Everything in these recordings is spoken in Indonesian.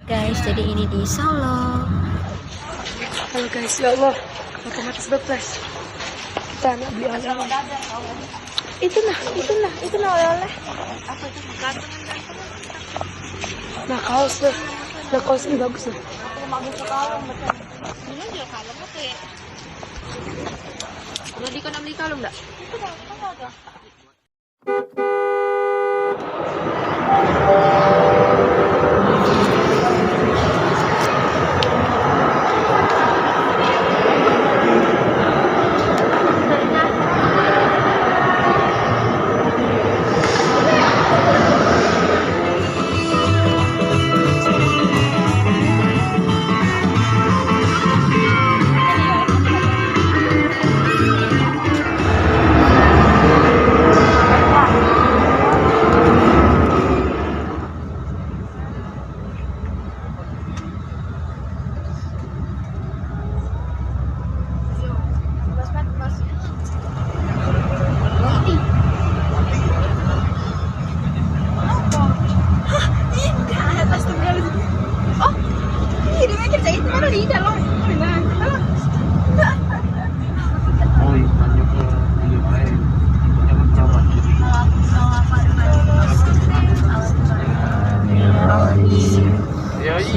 Guys, jadi ini di Solo. Halo guys, ya Allah, otomatis bebas. Kita nak beli oleh-oleh. Itu nah oleh-oleh. Apa itu? Gantungan. Nah kaos tuh, nah kaos ini bagus loh. Bagus sekali macam. Ini juga kalem oke. Udah di kena beli kalem enggak? Itu ada.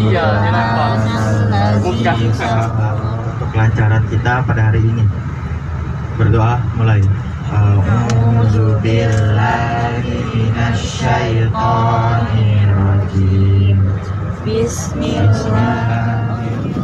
Iya, bukan. Untuk kelancaran kita pada hari ini. Berdoa mulai. A'udzubillahi minasyaitonir. Bismillahirrahmanirrahim.